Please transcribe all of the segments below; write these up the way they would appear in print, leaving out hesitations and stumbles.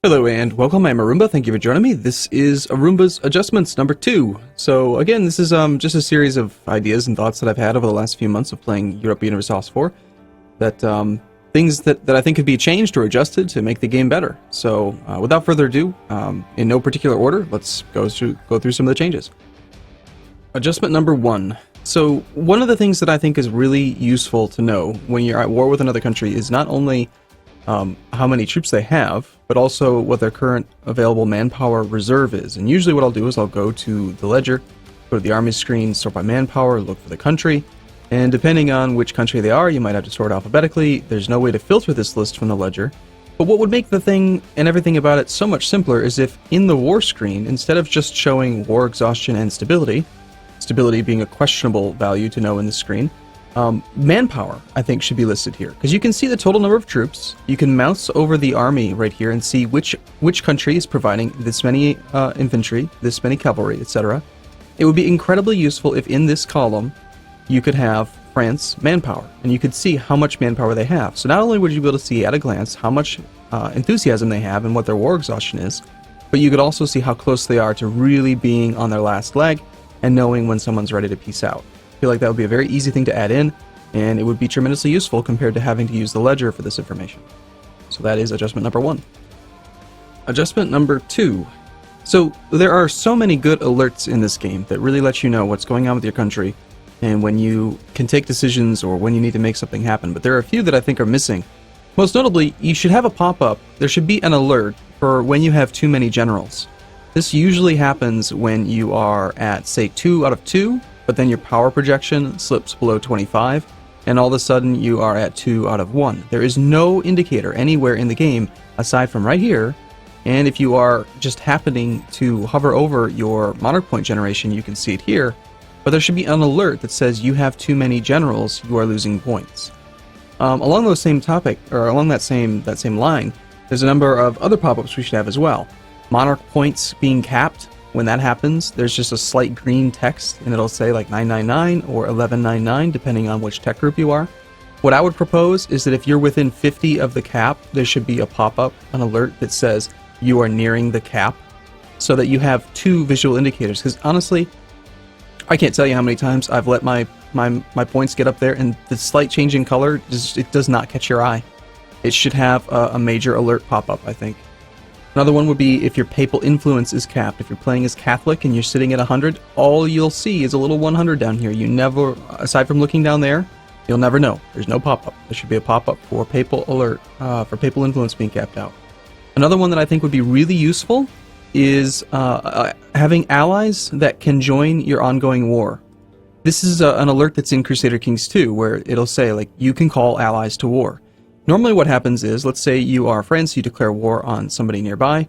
Hello and welcome, I'm Arumba, thank you for joining me. This is Arumba's Adjustments number 2. So again, this is just a series of ideas and thoughts that I've had over the last few months of playing Europa Universalis IV. Things that I think could be changed or adjusted to make the game better. So without further ado, in no particular order, let's go through some of the changes. Adjustment number 1. So one of the things that I think is really useful to know when you're at war with another country is not only how many troops they have, but also what their current available manpower reserve is. And usually what I'll do is I'll go to the ledger, go to the army screen, sort by manpower, look for the country, and depending on which country they are, you might have to sort alphabetically. There's no way to filter this list from the ledger. But what would make the thing and everything about it so much simpler is if in the war screen, instead of just showing war exhaustion and stability being a questionable value to know in the screen, manpower, I think, should be listed here, because you can see the total number of troops. You can mouse over the army right here and see which country is providing this many infantry, this many cavalry, etc. It would be incredibly useful if in this column you could have France manpower, and you could see how much manpower they have. So not only would you be able to see at a glance how much enthusiasm they have and what their war exhaustion is, but you could also see how close they are to really being on their last leg and knowing when someone's ready to peace out. I feel like that would be a very easy thing to add in, and it would be tremendously useful compared to having to use the ledger for this information. So that is adjustment number 1. Adjustment number 2. So there are so many good alerts in this game that really let you know what's going on with your country and when you can take decisions or when you need to make something happen, but there are a few that I think are missing. Most notably, you should have a pop-up. There should be an alert for when you have too many generals. This usually happens when you are at, say, 2 out of 2, but then your power projection slips below 25, and all of a sudden you are at 2 out of 1. There is no indicator anywhere in the game aside from right here, and if you are just happening to hover over your monarch point generation, you can see it here, but there should be an alert that says you have too many generals, you are losing points. Along that same line, there's a number of other pop-ups we should have as well. Monarch points being capped. When that happens, there's just a slight green text, and it'll say like 999 or 1199, depending on which tech group you are. What I would propose is that if you're within 50 of the cap, there should be a pop-up, an alert that says you are nearing the cap, so that you have 2 visual indicators. Because honestly, I can't tell you how many times I've let my points get up there, and the slight change in color, it does not catch your eye. It should have a major alert pop-up, I think. Another one would be if your papal influence is capped. If you're playing as Catholic and you're sitting at 100, all you'll see is a little 100 down here. You never, aside from looking down there, you'll never know. There's no pop-up. There should be a pop-up for papal alert, for papal influence being capped out. Another one that I think would be really useful is having allies that can join your ongoing war. This is an alert that's in Crusader Kings 2, where it'll say, like, you can call allies to war. Normally what happens is, let's say you are France, you declare war on somebody nearby,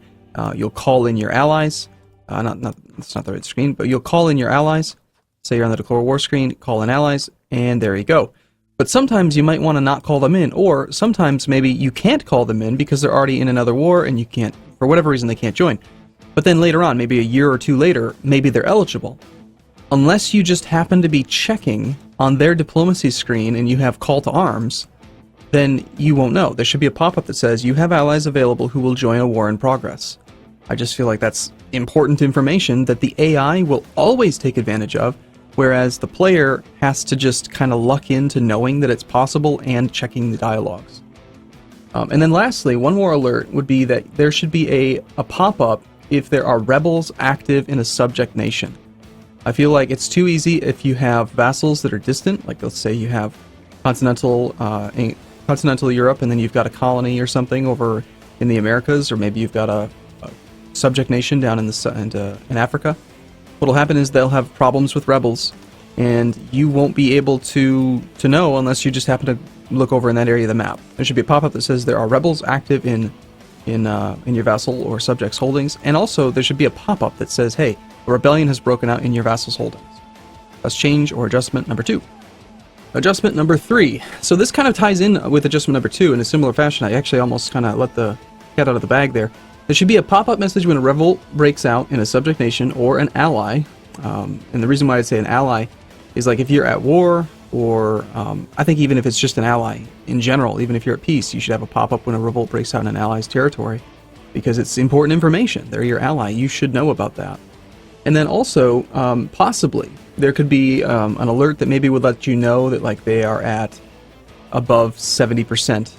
you'll call in your allies, that's not the right screen, but you'll call in your allies, say you're on the declare war screen, call in allies, and there you go. But sometimes you might want to not call them in, or sometimes maybe you can't call them in because they're already in another war and you can't, for whatever reason they can't join. But then later on, maybe a year or 2 later, maybe they're eligible. Unless you just happen to be checking on their diplomacy screen and you have call to arms, then you won't know. There should be a pop-up that says you have allies available who will join a war in progress. I just feel like that's important information that the AI will always take advantage of, whereas the player has to just kind of luck into knowing that it's possible and checking the dialogues. And then lastly, one more alert would be that there should be a pop-up if there are rebels active in a subject nation. I feel like it's too easy if you have vassals that are distant, like let's say you have continental Europe, and then you've got a colony or something over in the Americas, or maybe you've got a subject nation down in Africa. What'll happen is they'll have problems with rebels, and you won't be able to know unless you just happen to look over in that area of the map. There should be a pop-up that says there are rebels active in your vassal or subject's holdings, and also there should be a pop-up that says, hey, a rebellion has broken out in your vassal's holdings. That's change or adjustment number 2. Adjustment number 3. So this kind of ties in with adjustment number 2 in a similar fashion. I actually almost kind of let the cat out of the bag there. There should be a pop-up message when a revolt breaks out in a subject nation or an ally. And the reason why I'd say an ally is like if you're at war, or I think even if it's just an ally in general, even if you're at peace, you should have a pop-up when a revolt breaks out in an ally's territory. because it's important information. They're your ally. You should know about that. And then also, possibly, there could be an alert that maybe would let you know that like they are at above 70%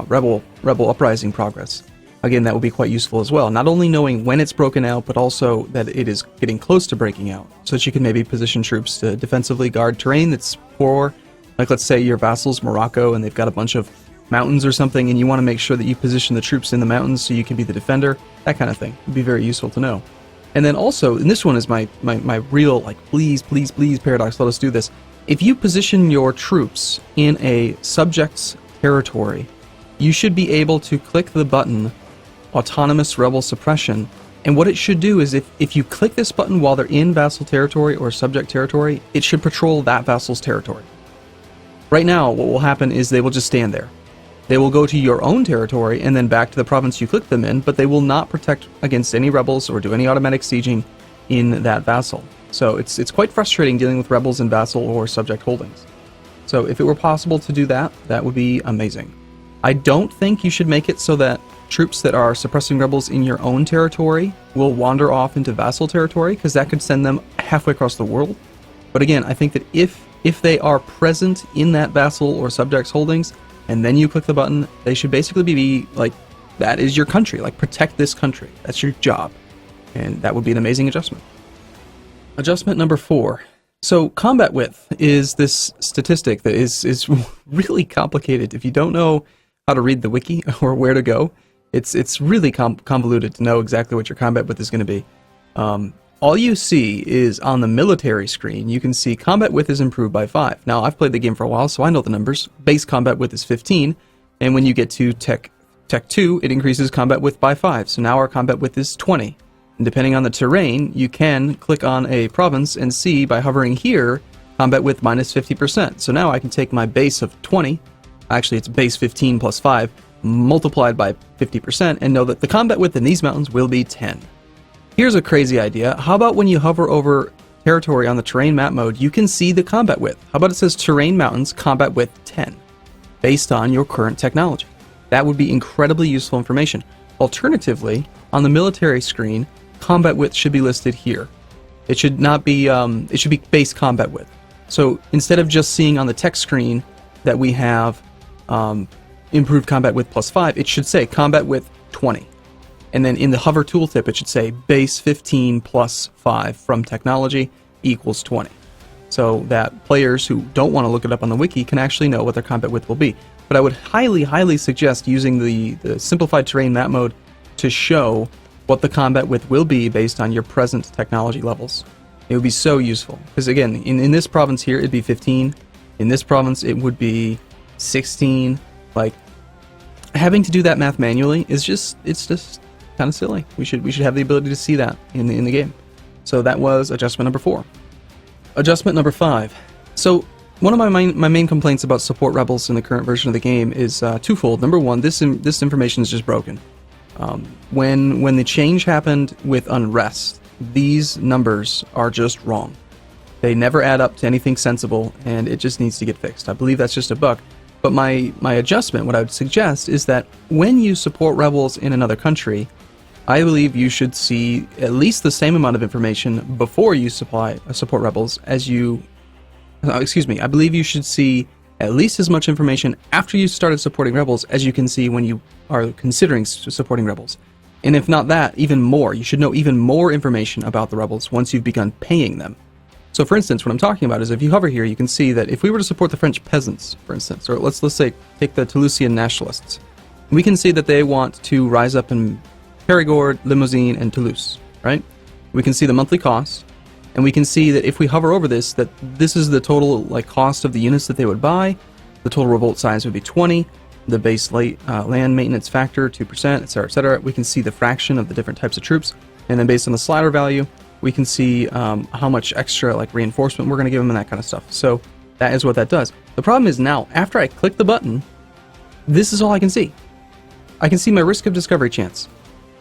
rebel uprising progress. Again, that would be quite useful as well. Not only knowing when it's broken out, but also that it is getting close to breaking out, so that you can maybe position troops to defensively guard terrain that's poor. Like, let's say your vassal's Morocco, and they've got a bunch of mountains or something, and you want to make sure that you position the troops in the mountains so you can be the defender. That kind of thing would be very useful to know. And then also, and this one is my real, like, please, please, please, Paradox, let us do this. If you position your troops in a subject's territory, you should be able to click the button Autonomous Rebel Suppression, and what it should do is if you click this button while they're in vassal territory or subject territory, it should patrol that vassal's territory. Right now, what will happen is they will just stand there. They will go to your own territory and then back to the province you clicked them in, but they will not protect against any rebels or do any automatic sieging in that vassal. So it's quite frustrating dealing with rebels in vassal or subject holdings. So if it were possible to do that, that would be amazing. I don't think you should make it so that troops that are suppressing rebels in your own territory will wander off into vassal territory, because that could send them halfway across the world. But again, I think that if they are present in that vassal or subject's holdings, and then you click the button, they should basically be like, that is your country. Like, protect this country. That's your job. And that would be an amazing adjustment. Adjustment number 4. So combat width is this statistic that is really complicated. If you don't know how to read the wiki or where to go, it's really convoluted to know exactly what your combat width is going to be. All you see is on the military screen, you can see combat width is improved by 5. Now, I've played the game for a while, so I know the numbers. Base combat width is 15, and when you get to Tech 2, it increases combat width by 5. So now our combat width is 20. And depending on the terrain, you can click on a province and see, by hovering here, combat width minus 50%. So now I can take my base of 20, actually it's base 15 plus 5, multiplied by 50%, and know that the combat width in these mountains will be 10. Here's a crazy idea. How about when you hover over territory on the terrain map mode, you can see the combat width. How about it says terrain mountains combat width 10, based on your current technology? That would be incredibly useful information. Alternatively, on the military screen, combat width should be listed here. It should not be, it should be base combat width. So instead of just seeing on the text screen that we have improved combat width plus 5, it should say combat width 20. And then in the hover tooltip, it should say base 15 plus 5 from technology equals 20. So that players who don't want to look it up on the wiki can actually know what their combat width will be. But I would highly, highly suggest using the simplified terrain map mode to show what the combat width will be based on your present technology levels. It would be so useful. Because again, in this province here, it'd be 15. In this province, it would be 16. Like, having to do that math manually is just kind of silly. We should have the ability to see that in the game. So that was adjustment number 4. Adjustment number 5. So one of my main complaints about support rebels in the current version of the game is twofold. Number one, this information is just broken. When the change happened with unrest, these numbers are just wrong. They never add up to anything sensible, and it just needs to get fixed. I believe that's just a bug. But my adjustment, what I would suggest, is that when you support rebels in another country, I believe you should see at least the same amount of information before you support rebels as you... I believe you should see at least as much information after you started supporting rebels as you can see when you are considering supporting rebels. And if not that, even more. You should know even more information about the rebels once you've begun paying them. So for instance, what I'm talking about is if you hover here, you can see that if we were to support the French peasants, for instance, or let's say take the Toulousian nationalists, we can see that they want to rise up in Périgord, Limousin, and Toulouse, right? We can see the monthly costs, and we can see that if we hover over this, that this is the total cost of the units that they would buy. The total revolt size would be 20, the base land maintenance factor 2%, etc., etc. We can see the fraction of the different types of troops, and then based on the slider value, we can see how much extra reinforcement we're going to give them and that kind of stuff. So that is what that does. The problem is now, after I click the button, this is all I can see. I can see my risk of discovery chance,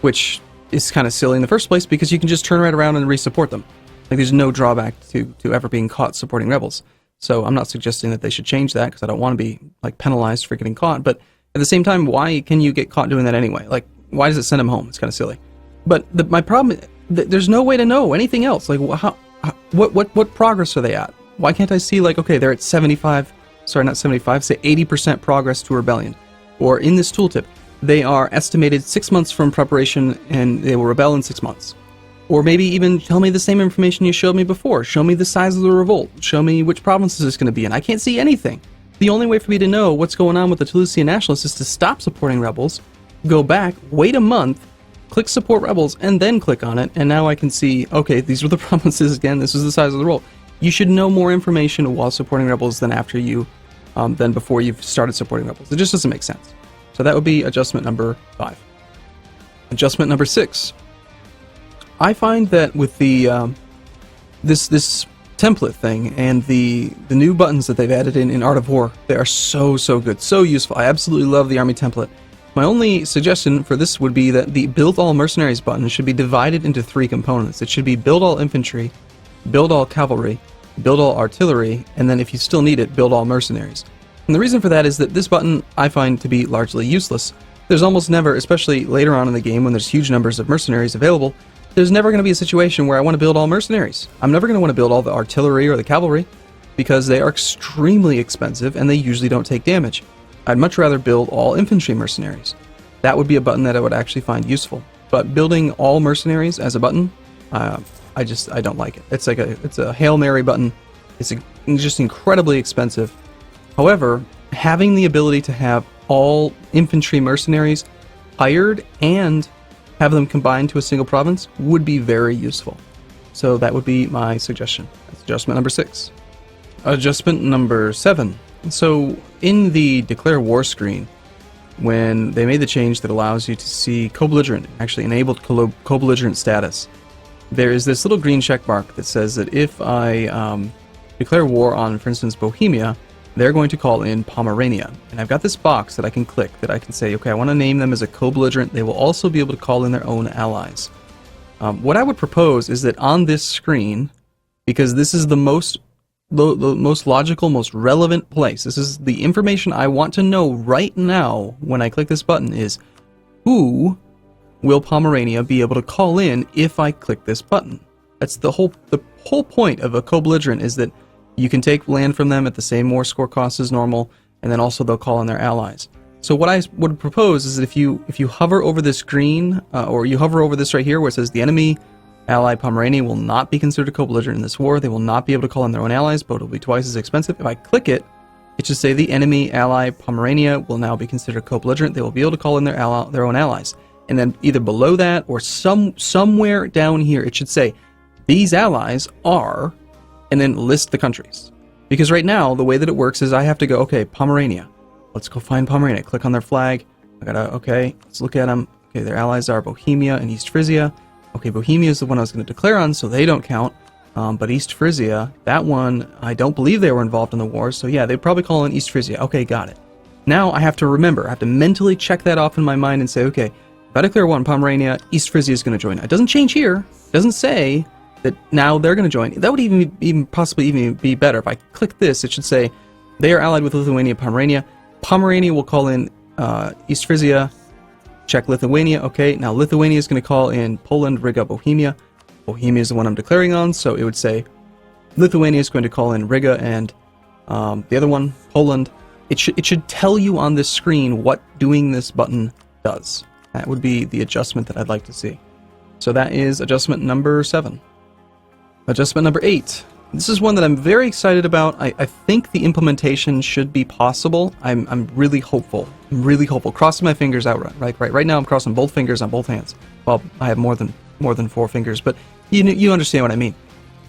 which is kind of silly in the first place because you can just turn right around and resupport them. There's no drawback to ever being caught supporting rebels. So I'm not suggesting that they should change that because I don't want to be penalized for getting caught. But at the same time, why can you get caught doing that anyway? why does it send them home? It's kind of silly. But my problem, there's no way to know anything else. Like, what progress are they at? Why can't I see, like, okay, they're at 75, sorry, not 75, say 80% progress to rebellion. Or in this tooltip, they are estimated 6 months from preparation and they will rebel in 6 months. Or maybe even tell me the same information you showed me before. Show me the size of the revolt. Show me which provinces it's going to be in. I can't see anything. The only way for me to know what's going on with the Toulousian nationalists is to stop supporting rebels, go back, wait a month, click support rebels, and then click on it, and now I can see, okay, these were the provinces again, this is the size of the revolt. You should know more information while supporting rebels than after you, than before you've started supporting rebels. It just doesn't make sense. So that would be adjustment number 5. Adjustment number 6. I find that with the this template thing and the new buttons that they've added in Art of War, they are so good, so useful. I absolutely love the army template. My only suggestion for this would be that the Build All Mercenaries button should be divided into 3 components. It should be Build All Infantry, Build All Cavalry, Build All Artillery, and then if you still need it, Build All Mercenaries. And the reason for that is that this button I find to be largely useless. There's almost never, especially later on in the game when there's huge numbers of mercenaries available, there's never going to be a situation where I want to build all mercenaries. I'm never going to want to build all the artillery or the cavalry because they are extremely expensive and they usually don't take damage. I'd much rather build all infantry mercenaries. That would be a button that I would actually find useful. But building all mercenaries as a button, I don't like it. It's a Hail Mary button. It's just incredibly expensive. However, having the ability to have all infantry mercenaries hired and have them combined to a single province would be very useful. So that would be my suggestion. That's adjustment number 6. Adjustment number 7. So in the Declare War screen, when they made the change that allows you to see co-belligerent, actually enabled co-belligerent status, there is this little green check mark that says that if I declare war on, for instance, Bohemia, they're going to call in Pomerania. And I've got this box that I can click that I can say, okay, I want to name them as a co-belligerent. They will also be able to call in their own allies. What I would propose is that on this screen, because this is the most logical, most relevant place, this is the information I want to know right now when I click this button is, who will Pomerania be able to call in if I click this button? That's the whole point of a co-belligerent, is that you can take land from them at the same war score cost as normal, and then also they'll call in their allies. So what I would propose is that if you hover over this green, or you hover over this right here where it says the enemy ally Pomerania will not be considered a co-belligerent in this war, they will not be able to call in their own allies, but it will be twice as expensive. If I click it, it should say the enemy ally Pomerania will now be considered co-belligerent. They will be able to call in their own allies. And then either below that or somewhere down here, it should say these allies are, and then list the countries. Because right now, the way that it works is I have to go, okay, Pomerania. Let's go find Pomerania. Click on their flag. I gotta, okay, let's look at them. Okay, their allies are Bohemia and East Frisia. Okay, Bohemia is the one I was going to declare on, so they don't count. But East Frisia, that one, I don't believe they were involved in the war, so yeah, they'd probably call in East Frisia. Okay, got it. Now I have to remember, I have to mentally check that off in my mind and say, okay, if I declare war on Pomerania, East Frisia is going to join. It doesn't change here. It doesn't say that now they're going to join. That would even possibly be better. If I click this, it should say they are allied with Lithuania, Pomerania. Pomerania will call in East Frisia. Check Lithuania. Okay, now Lithuania is going to call in Poland, Riga, Bohemia. Bohemia is the one I'm declaring on, so it would say Lithuania is going to call in Riga and the other one, Poland. It should tell you on this screen what doing this button does. That would be the adjustment that I'd like to see. So that is adjustment number 7. Adjustment number 8. This is one that I'm very excited about. I think the implementation should be possible. I'm really hopeful. I'm really hopeful. Crossing my fingers out right now. I'm crossing both fingers on both hands. Well, I have more than 4 fingers, but you understand what I mean.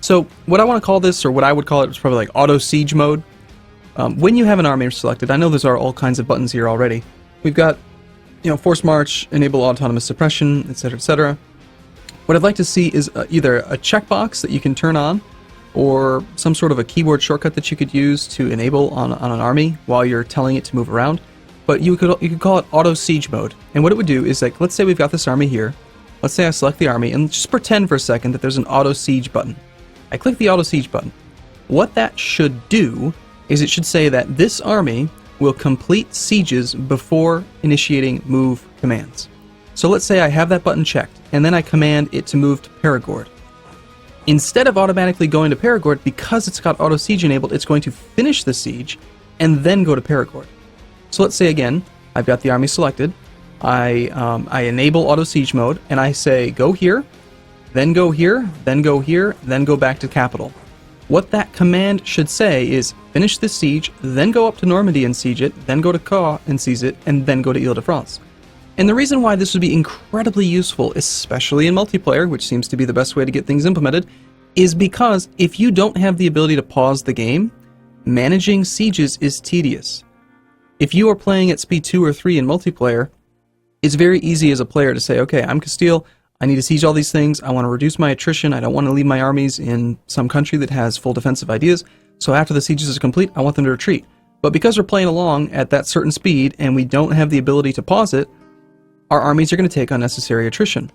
So what I want to call this, or what I would call it, is probably like auto siege mode. When you have an army selected, I know there's all kinds of buttons here already. We've got, force march, enable autonomous suppression, etc., etc. What I'd like to see is either a checkbox that you can turn on, or some sort of a keyboard shortcut that you could use to enable on an army while you're telling it to move around. But you could call it auto siege mode. And what it would do is, like, let's say we've got this army here. Let's say I select the army, and just pretend for a second that there's an auto siege button. I click the auto siege button. What that should do is it should say that this army will complete sieges before initiating move commands. So let's say I have that button checked, and then I command it to move to Perigord. Instead of automatically going to Perigord, because it's got auto siege enabled, it's going to finish the siege and then go to Perigord. So let's say again, I've got the army selected. I enable auto siege mode, and I say go here, then go here, then go here, then go back to capital. What that command should say is finish this siege, then go up to Normandy and siege it, then go to Caen and seize it, and then go to Ile-de-France. And the reason why this would be incredibly useful, especially in multiplayer, which seems to be the best way to get things implemented, is because if you don't have the ability to pause the game, managing sieges is tedious. If you are playing at speed 2 or 3 in multiplayer, it's very easy as a player to say, okay, I'm Castile, I need to siege all these things, I want to reduce my attrition, I don't want to leave my armies in some country that has full defensive ideas, so after the sieges are complete, I want them to retreat. But because we're playing along at that certain speed and we don't have the ability to pause it, our armies are going to take unnecessary attrition.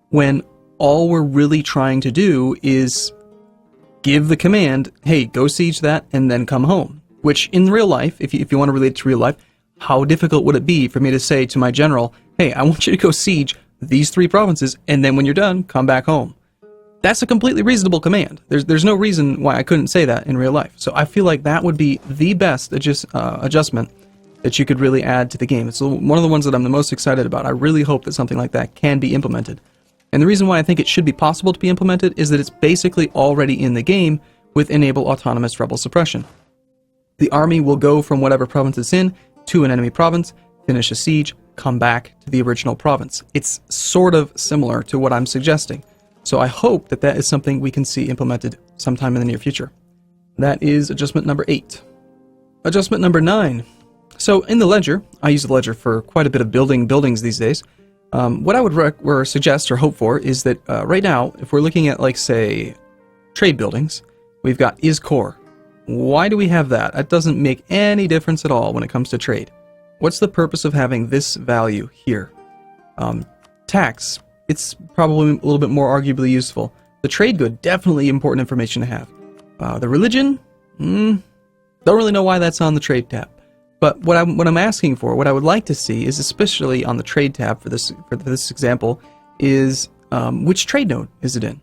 When all we're really trying to do is give the command, hey, go siege that and then come home. Which in real life, if you want to relate it to real life, how difficult would it be for me to say to my general, hey, I want you to go siege these 3 provinces, and then when you're done, come back home. That's a completely reasonable command. There's no reason why I couldn't say that in real life. So I feel like that would be the best adjustment that you could really add to the game. It's one of the ones that I'm the most excited about. I really hope that something like that can be implemented. And the reason why I think it should be possible to be implemented is that it's basically already in the game with Enable Autonomous Rebel Suppression. The army will go from whatever province it's in to an enemy province, finish a siege, come back to the original province. It's sort of similar to what I'm suggesting. So I hope that that is something we can see implemented sometime in the near future. That is adjustment number 8. Adjustment number 9. So in the ledger, I use the ledger for quite a bit of building buildings these days. What I would suggest or hope for is that right now, if we're looking at, like, say, trade buildings, we've got is core. Why do we have that? That doesn't make any difference at all when it comes to trade. What's the purpose of having this value here? Tax, it's probably a little bit more arguably useful. The trade good, definitely important information to have. The religion, don't really know why that's on the trade tab. But what I'm asking for, what I would like to see is, especially on the trade tab for this example, is which trade node is it in?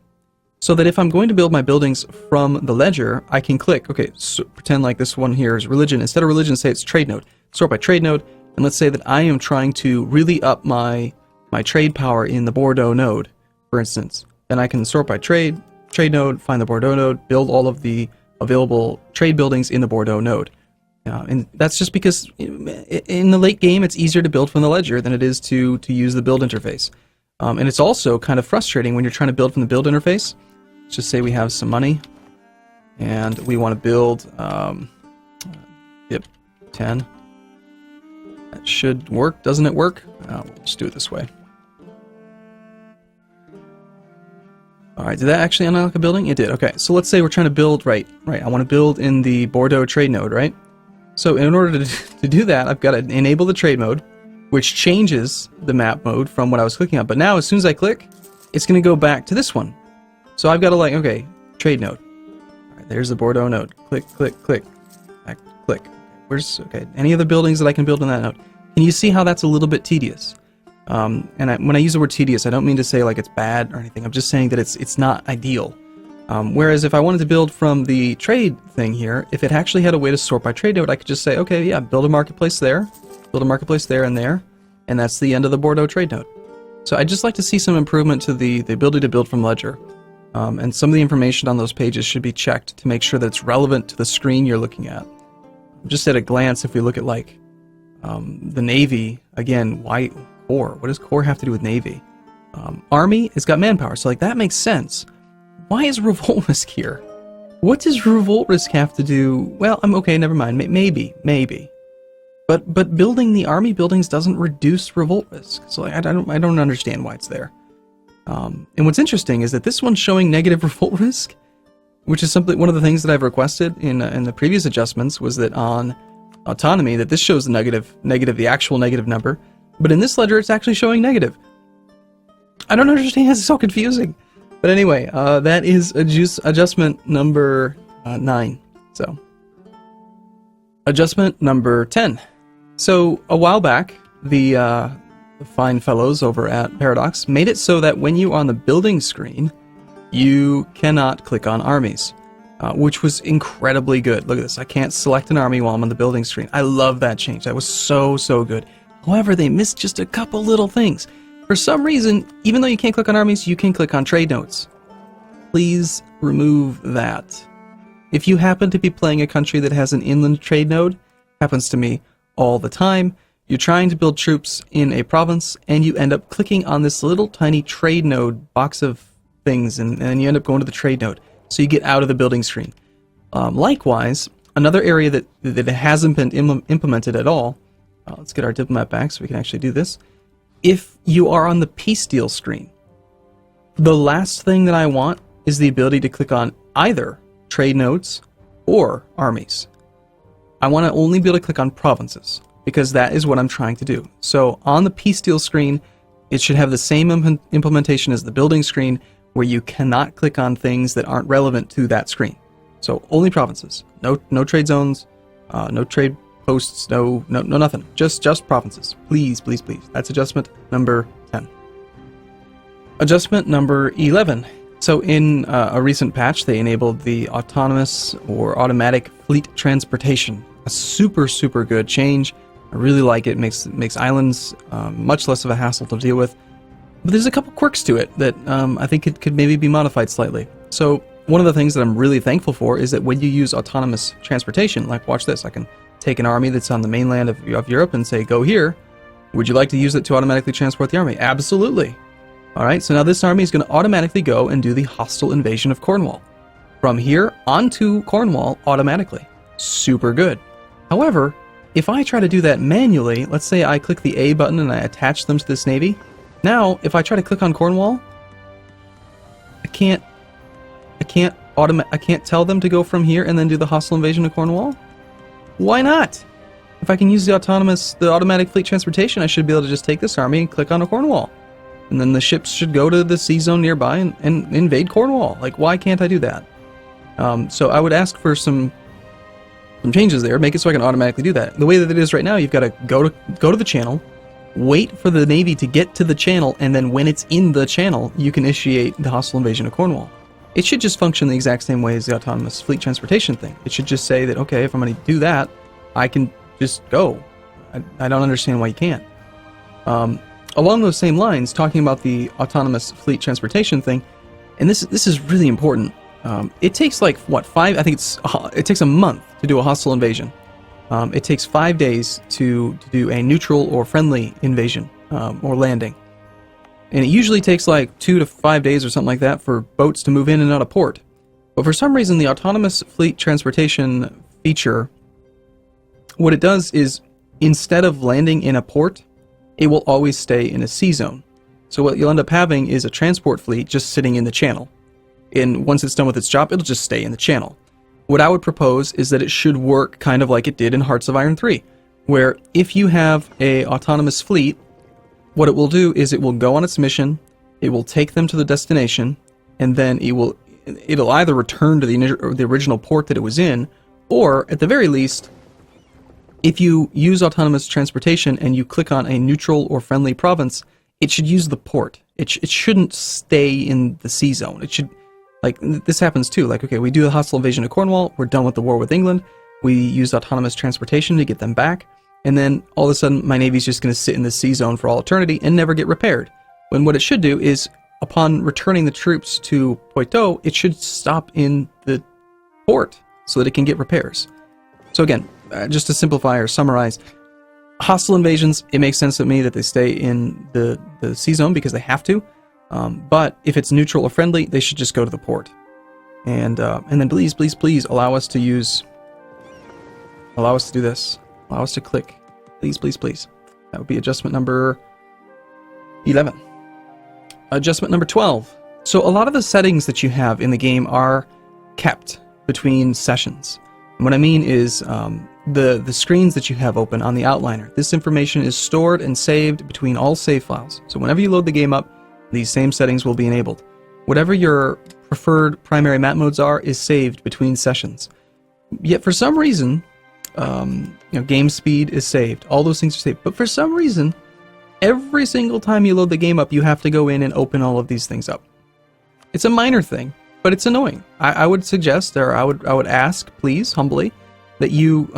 So that if I'm going to build my buildings from the ledger, I can click, okay, so pretend like this one here is religion. Instead of religion, say it's trade node. Sort by trade node, and let's say that I am trying to really up my trade power in the Bordeaux node, for instance. Then I can sort by trade node, find the Bordeaux node, build all of the available trade buildings in the Bordeaux node. And that's just because in the late game, it's easier to build from the ledger than it is to use the build interface. And it's also kind of frustrating when you're trying to build from the build interface. Let's just say we have some money, and we want to build, 10. That should work. Doesn't it work? We'll just do it this way. Alright, did that actually unlock a building? It did. Okay, so let's say we're trying to build, right. I want to build in the Bordeaux trade node, right? So in order to do that, I've got to enable the trade mode, which changes the map mode from what I was clicking on. But now, as soon as I click, it's going to go back to this one. So I've got to, like, okay, trade node. All right, there's the Bordeaux node. Click, click, click. Back, click. Where's, okay, any other buildings that I can build in that node? Can you see how that's a little bit tedious? And when I use the word tedious, I don't mean to say like it's bad or anything. I'm just saying that it's not ideal. Whereas if I wanted to build from the trade thing here, if it actually had a way to sort by trade node, I could just say, okay, yeah, build a marketplace there, and that's the end of the Bordeaux trade node. So I'd just like to see some improvement to the ability to build from ledger. And some of the information on those pages should be checked to make sure that it's relevant to the screen you're looking at. Just at a glance, if we look at, like, the Navy, again, why core? What does core have to do with Navy? Army has got manpower, so, like, that makes sense. Why is revolt risk here? What does revolt risk have to do? Well, I'm okay, never mind. Maybe. But building the army buildings doesn't reduce revolt risk. So I don't understand why it's there. And what's interesting is that this one's showing negative revolt risk, which is one of the things that I've requested in the previous adjustments was that on autonomy that this shows the actual negative number, but in this ledger it's actually showing negative. I don't understand. It's so confusing. But anyway, that is adjustment number 9. So, adjustment number 10. So, a while back, the fine fellows over at Paradox made it so that when you are on the building screen, you cannot click on armies, which was incredibly good. Look at this. I can't select an army while I'm on the building screen. I love that change. That was so, so good. However, they missed just a couple little things. For some reason, even though you can't click on armies, you can click on trade nodes. Please remove that. If you happen to be playing a country that has an inland trade node, happens to me all the time, you're trying to build troops in a province, and you end up clicking on this little tiny trade node box of things, and then you end up going to the trade node. So you get out of the building screen. Likewise, another area that hasn't been implemented at all, let's get our diplomat back so we can actually do this. If you are on the peace deal screen, the last thing that I want is the ability to click on either trade nodes or armies. I want to only be able to click on provinces, because that is what I'm trying to do. So on the peace deal screen, it should have the same implementation as the building screen, where you cannot click on things that aren't relevant to that screen. So only provinces, no trade zones, no trade posts, no nothing. Just provinces. Please, please, please. That's adjustment number 10. Adjustment number 11. So in a recent patch, they enabled the autonomous or automatic fleet transportation. A super, super good change. I really like it. Makes islands much less of a hassle to deal with. But there's a couple quirks to it that I think it could maybe be modified slightly. So one of the things that I'm really thankful for is that when you use autonomous transportation, like watch this, I can take an army that's on the mainland of Europe and say, go here. Would you like to use it to automatically transport the army? Absolutely. Alright, so now this army is going to automatically go and do the hostile invasion of Cornwall. From here onto Cornwall automatically. Super good. However, if I try to do that manually, let's say I click the A button and I attach them to this navy. Now, if I try to click on Cornwall, I can't tell them to go from here and then do the hostile invasion of Cornwall? Why not? If I can use the automatic fleet transportation, I should be able to just take this army and click on a Cornwall. And then the ships should go to the sea zone nearby and invade Cornwall. Like, why can't I do that? So I would ask for some changes there. Make it so I can automatically do that. The way that it is right now, you've got to go to the channel, wait for the navy to get to the channel, and then when it's in the channel, you can initiate the hostile invasion of Cornwall. It should just function the exact same way as the autonomous fleet transportation thing. It should just say that, okay, if I'm going to do that, I can just go. I don't understand why you can't. Along those same lines, talking about the autonomous fleet transportation thing, and this is really important. It takes like what, it takes a month to do a hostile invasion. It takes 5 days to do a neutral or friendly invasion or landing, and it usually takes like 2 to 5 days or something like that for boats to move in and out of port. But for some reason, the autonomous fleet transportation feature, what it does is instead of landing in a port, it will always stay in a sea zone. So what you'll end up having is a transport fleet just sitting in the channel. And once it's done with its job, it'll just stay in the channel. What I would propose is that it should work kind of like it did in Hearts of Iron 3, where if you have a autonomous fleet, what it will do is it will go on its mission, it will take them to the destination, and then it'll either return to the original port that it was in, or at the very least, if you use autonomous transportation and you click on a neutral or friendly province, it should use the port. It shouldn't stay in the sea zone. It should, like, this happens too. Like, okay, we do the hostile invasion of Cornwall, we're done with the war with England, we use autonomous transportation to get them back, and then all of a sudden my navy's just going to sit in the sea zone for all eternity and never get repaired. When what it should do is, upon returning the troops to Poitou, it should stop in the port so that it can get repairs. So again, just to simplify or summarize, hostile invasions, it makes sense to me that they stay in the sea zone because they have to. But if it's neutral or friendly, they should just go to the port. And then please, please, please allow us to do this. Allow us to click. Please, please, please. That would be adjustment number 11. Adjustment number 12. So a lot of the settings that you have in the game are kept between sessions. And what I mean is the screens that you have open on the outliner. This information is stored and saved between all save files. So whenever you load the game up, these same settings will be enabled. Whatever your preferred primary map modes are is saved between sessions. Yet for some reason, game speed is saved. All those things are saved. But for some reason, every single time you load the game up, you have to go in and open all of these things up. It's a minor thing, but it's annoying. I would suggest, or I would ask, please, humbly, that you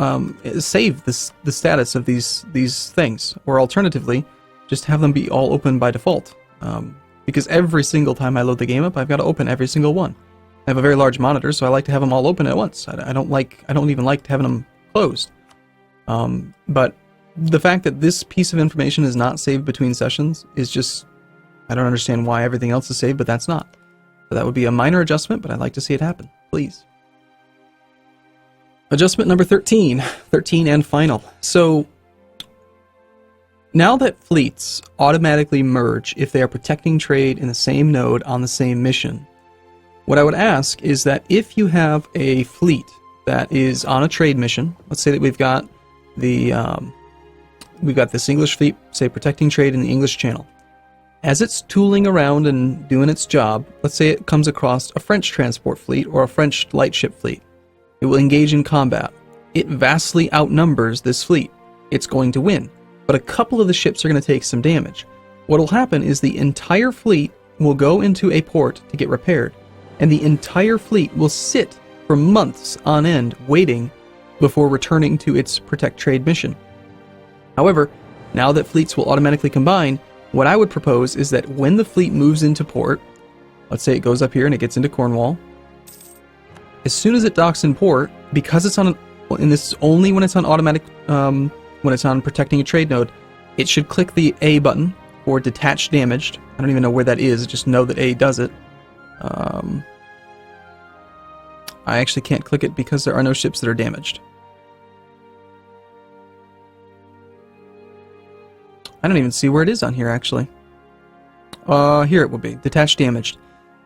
save the status of these things, or alternatively, just have them be all open by default. Because every single time I load the game up, I've got to open every single one. I have a very large monitor, so I like to have them all open at once. I don't even like having them closed. But the fact that this piece of information is not saved between sessions is just, I don't understand why everything else is saved, but that's not. So that would be a minor adjustment, but I'd like to see it happen, please. Adjustment number 13 and final. So now that fleets automatically merge if they are protecting trade in the same node on the same mission, what I would ask is that if you have a fleet that is on a trade mission, let's say that we've got this English fleet, say protecting trade in the English Channel. As it's tooling around and doing its job, let's say it comes across a French transport fleet or a French lightship fleet. It will engage in combat. It vastly outnumbers this fleet. It's going to win, but a couple of the ships are going to take some damage. What will happen is the entire fleet will go into a port to get repaired, and the entire fleet will sit for months on end waiting before returning to its protect trade mission. However, now that fleets will automatically combine, what I would propose is that when the fleet moves into port, let's say it goes up here and it gets into Cornwall, as soon as it docks in port, because it's on, and this is only when it's on automatic, when it's on protecting a trade node, it should click the A button for detach damaged. I don't even know where that is, just know that A does it. I actually can't click it because there are no ships that are damaged. I don't even see where it is on here, actually. Here it will be, detach damaged.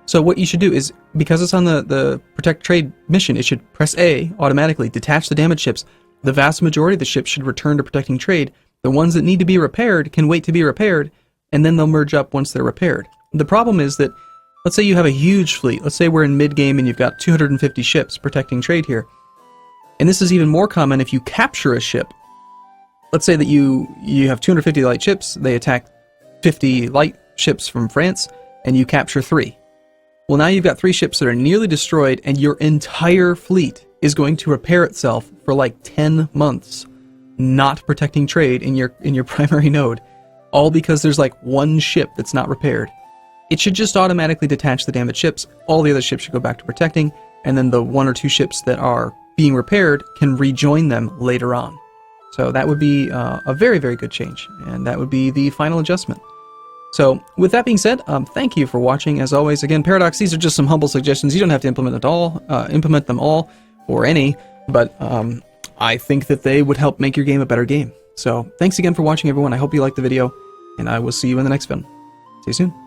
So what you should do is, because it's on the protect trade mission, it should press A automatically, detach the damaged ships. The vast majority of the ships should return to protecting trade. The ones that need to be repaired can wait to be repaired, and then they'll merge up once they're repaired. The problem is that, let's say you have a huge fleet. Let's say we're in mid-game and you've got 250 ships protecting trade here. And this is even more common if you capture a ship. Let's say that you have 250 light ships, they attack 50 light ships from France, and you capture 3. Well, now you've got 3 ships that are nearly destroyed, and your entire fleet is going to repair itself for like 10 months, not protecting trade in your primary node, all because there's like one ship that's not repaired. It should just automatically detach the damaged ships, all the other ships should go back to protecting, and then the 1 or 2 ships that are being repaired can rejoin them later on. So that would be a very, very good change, and that would be the final adjustment. So with that being said, thank you for watching. As always, again, Paradox, these are just some humble suggestions. You don't have to implement them all, or any, but I think that they would help make your game a better game. So thanks again for watching, everyone. I hope you liked the video, and I will see you in the next one. See you soon.